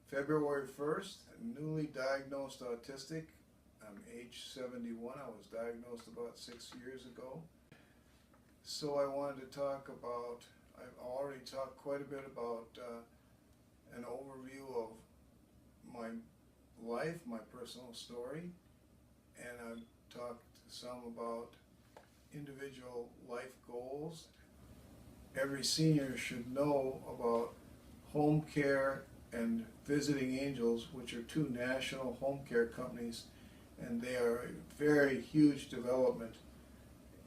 February 1st, newly diagnosed autistic. I'm age 71. I was diagnosed about 6 years ago. So I wanted to talk about, I've already talked quite a bit about an overview of my life, my personal story, and I've talked some about individual life goals. Every senior should know about home care and Visiting Angels, which are two national home care companies, and they are a very huge development.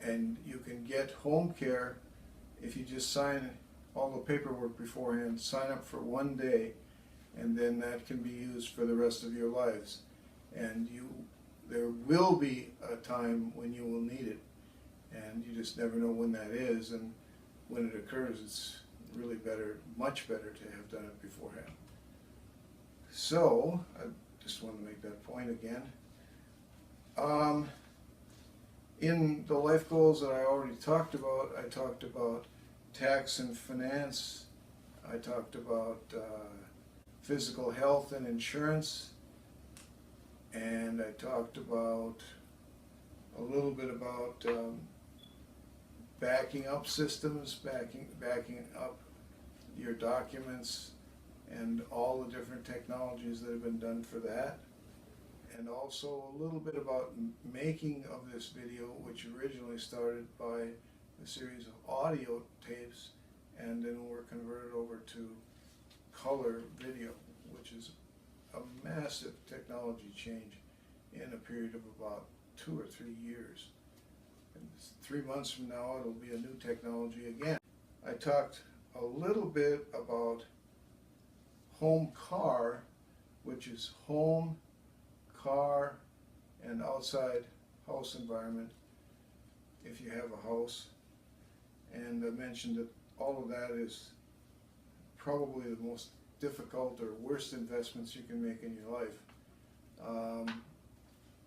And you can get home care if you just sign all the paperwork beforehand, sign up for 1 day, and then that can be used for the rest of your lives. And there will be a time when you will need it, and you just never know when that is, and when it occurs, it's really better, much better to have done it beforehand. So, I just want to make that point again. In the life goals that I already talked about, I talked about tax and finance, I talked about physical health and insurance, and I talked about a little bit about backing up systems, backing up your documents, and all the different technologies that have been done for that. And also a little bit about making of this video, which originally started by a series of audio tapes, and then were converted over to color video, which is a massive technology change in a period of about 2 or 3 years. And 3 months from now, it'll be a new technology again. I talked a little bit about home car, which is home, car, and outside house environment if you have a house. And I mentioned that all of that is probably the most difficult or worst investments you can make in your life.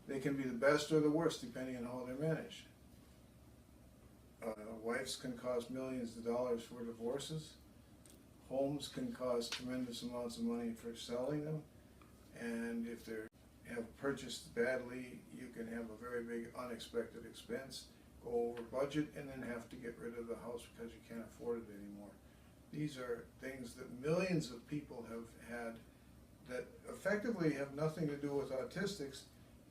They can be the best or the worst depending on how they're managed. Wives can cost millions of dollars for divorces. Homes can cost tremendous amounts of money for selling them. And if they have purchased badly, you can have a very big unexpected expense, go over budget, and then have to get rid of the house because you can't afford it anymore. These are things that millions of people have had that effectively have nothing to do with autistics,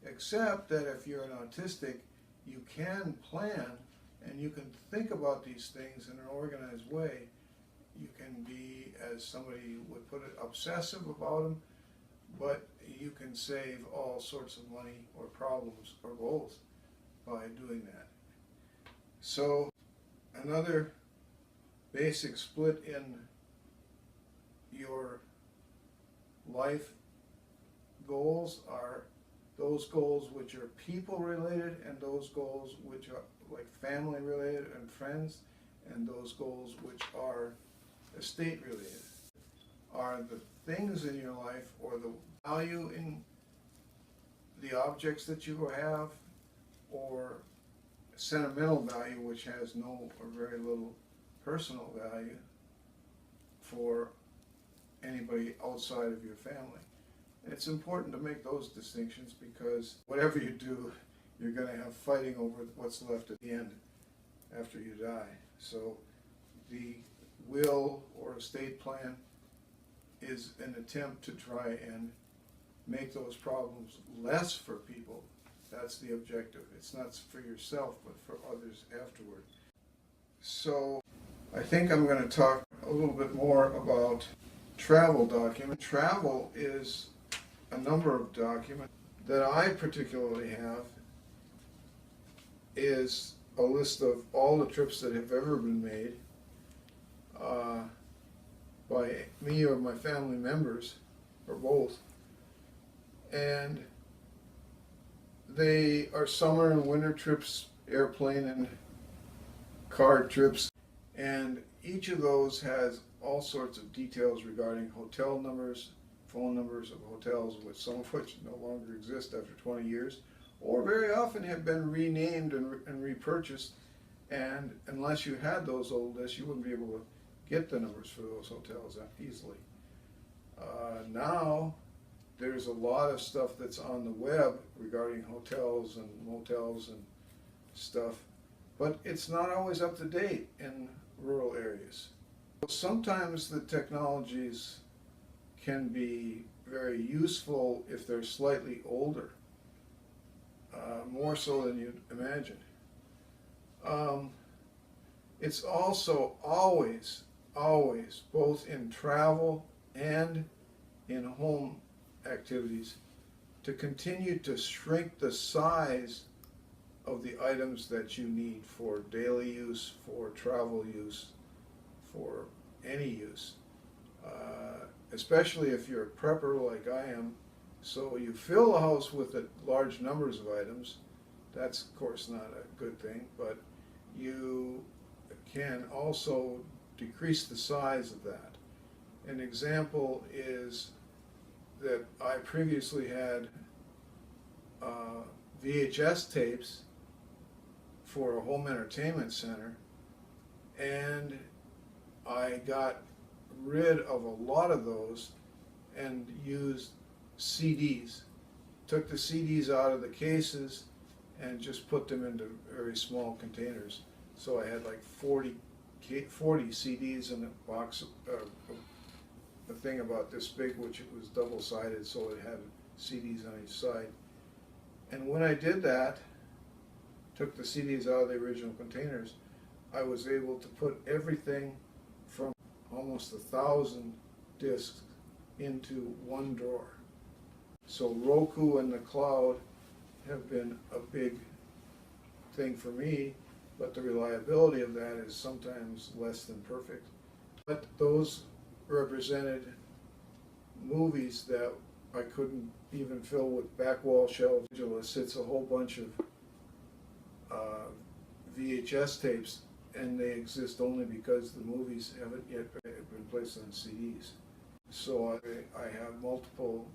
except that if you're an autistic, you can plan and you can think about these things in an organized way. You can be, as somebody would put it, obsessive about them, but you can save all sorts of money or problems or both by doing that. So another basic split in your life goals are those goals which are people related, and those goals which are like family related and friends, and those goals which are estate related. Are the things in your life or the value in the objects that you have, or sentimental value which has no or very little personal value for anybody outside of your family. And it's important to make those distinctions, because whatever you do, you're going to have fighting over what's left at the end after you die. So the will or estate plan is an attempt to try and make those problems less for people. That's the objective. It's not for yourself, but for others afterward. So I think I'm going to talk a little bit more about travel documents. Travel is a number of documents. That I particularly have is a list of all the trips that have ever been made by me or my family members, or both. And they are summer and winter trips, airplane and car trips. And each of those has all sorts of details regarding hotel numbers, phone numbers of hotels, which some of which no longer exist after 20 years, or very often have been renamed and repurchased. And unless you had those old lists, you wouldn't be able to get the numbers for those hotels that easily. Now there's a lot of stuff that's on the web regarding hotels and motels and stuff, but it's not always up to date in rural areas. Sometimes the technologies can be very useful if they're slightly older, more so than you'd imagine. It's also always, both in travel and in home activities, to continue to shrink the size of the items that you need for daily use, for travel use, for any use. Especially if you're a prepper like I am, so you fill the house with large numbers of items. That's of course not a good thing, but you can also decrease the size of that. An example is that I previously had VHS tapes for a home entertainment center, and I got rid of a lot of those and used CDs. Took the CDs out of the cases and just put them into very small containers. So I had like 40 CDs in a box, a thing about this big, which it was double-sided, so it had CDs on each side. And when I did that, took the CDs out of the original containers, I was able to put everything from almost 1,000 discs into one drawer. So Roku and the cloud have been a big thing for me, but the reliability of that is sometimes less than perfect. But those represented movies that I couldn't even fill with back wall shelves. It sits a whole bunch of VHS tapes, and they exist only because the movies haven't yet been placed on CDs. So I have multiple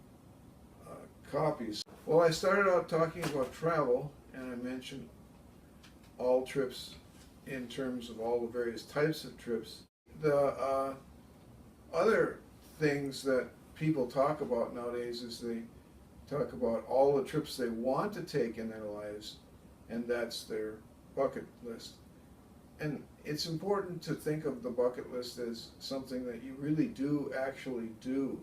copies. Well, I started out talking about travel, and I mentioned all trips in terms of all the various types of trips. The other things that people talk about nowadays is they talk about all the trips they want to take in their lives, and that's their bucket list. And it's important to think of the bucket list as something that you really do actually do.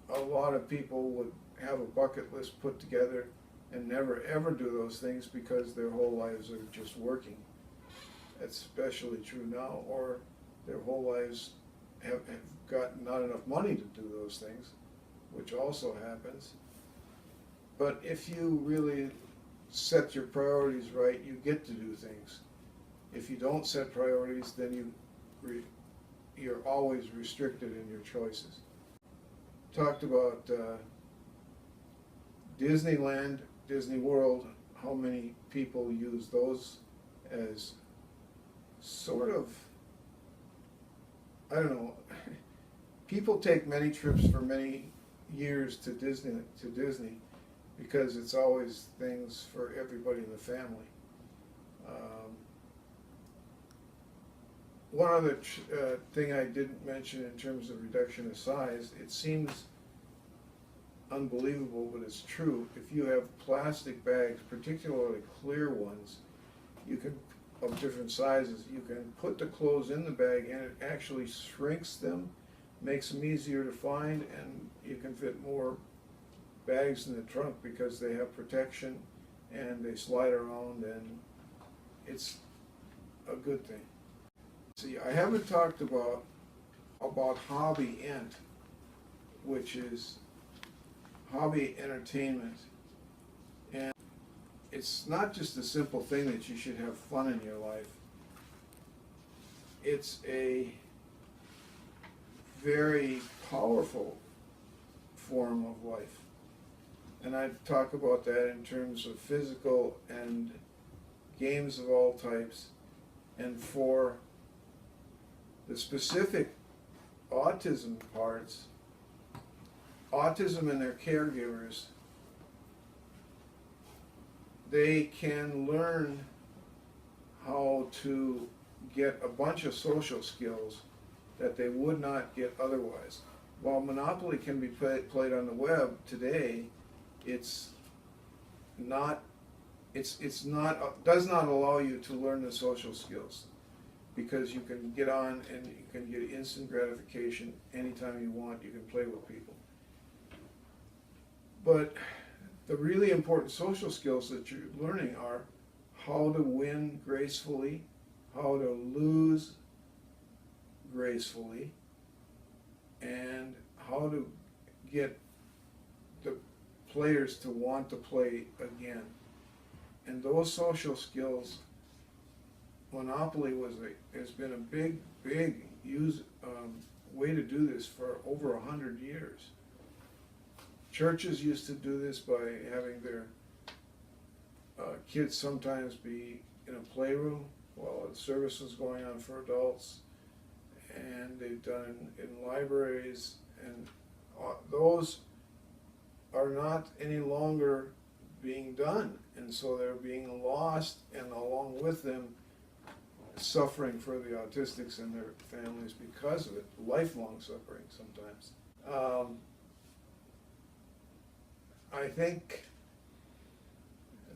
A lot of people would have a bucket list put together and never ever do those things because their whole lives are just working. That's especially true now, or their whole lives have got not enough money to do those things, which also happens. But if you really set your priorities right, you get to do things. If you don't set priorities, then you're always restricted in your choices. Talked about Disneyland, Disney World, how many people use those as sort of, I don't know, people take many trips for many years to Disney because it's always things for everybody in the family. One other thing I didn't mention in terms of reduction of size, it seems unbelievable, but it's true. If you have plastic bags, particularly clear ones, you can, of different sizes, you can put the clothes in the bag and it actually shrinks them, makes them easier to find, and you can fit more bags in the trunk because they have protection and they slide around, and it's a good thing. See, I haven't talked about Hobby Ent, which is hobby entertainment. And it's not just a simple thing that you should have fun in your life. It's a very powerful form of life. And I talk about that in terms of physical and games of all types. And for the specific autism parts, autism and their caregivers, they can learn how to get a bunch of social skills that they would not get otherwise. While Monopoly can be played on the web today, it's not, does not allow you to learn the social skills, because you can get on and you can get instant gratification anytime you want. You can play with people. But the really important social skills that you're learning are how to win gracefully, how to lose gracefully, and how to get the players to want to play again. And those social skills, Monopoly has been a big way to do this for over 100 years. Churches used to do this by having their kids sometimes be in a playroom while the service was going on for adults, and they've done in libraries, and those are not any longer being done, and so they're being lost, and along with them suffering for the autistics and their families because of it, lifelong suffering sometimes. I think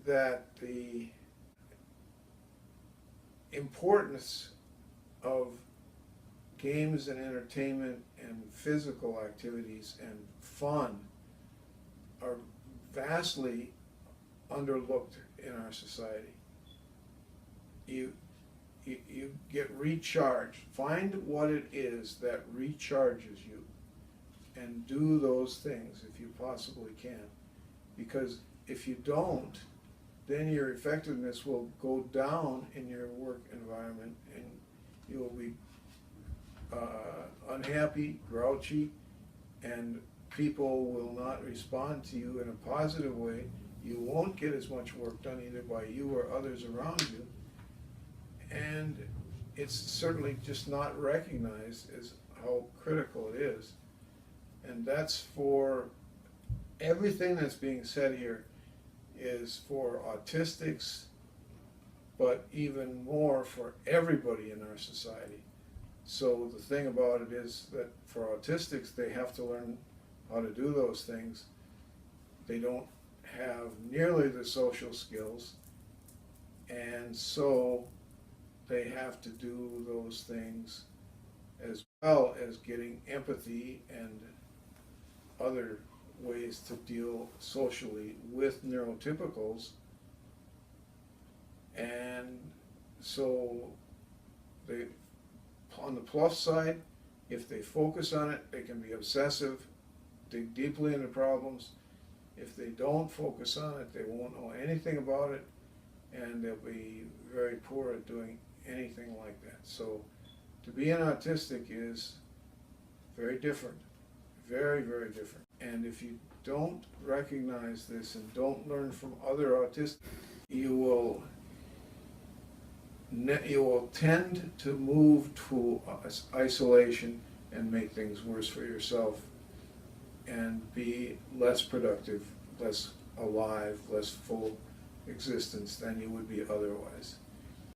that the importance of games and entertainment and physical activities and fun are vastly underlooked in our society. You get recharged. Find what it is that recharges you and do those things if you possibly can. Because if you don't, then your effectiveness will go down in your work environment, and you will be unhappy, grouchy, and people will not respond to you in a positive way. You won't get as much work done either by you or others around you, and it's certainly just not recognized as how critical it is. And that's for everything that's being said here is for autistics, but even more for everybody in our society. So the thing about it is that for autistics, they have to learn how to do those things. They don't have nearly the social skills, and so they have to do those things as well as getting empathy and other ways to deal socially with neurotypicals. And so they, on the plus side, if they focus on it, they can be obsessive, dig deeply into problems. If they don't focus on it, they won't know anything about it, and they'll be very poor at doing anything like that. So to be an autistic is very different, very, very different. And if you don't recognize this and don't learn from other autistics, you will tend to move to isolation and make things worse for yourself and be less productive, less alive, less full existence than you would be otherwise.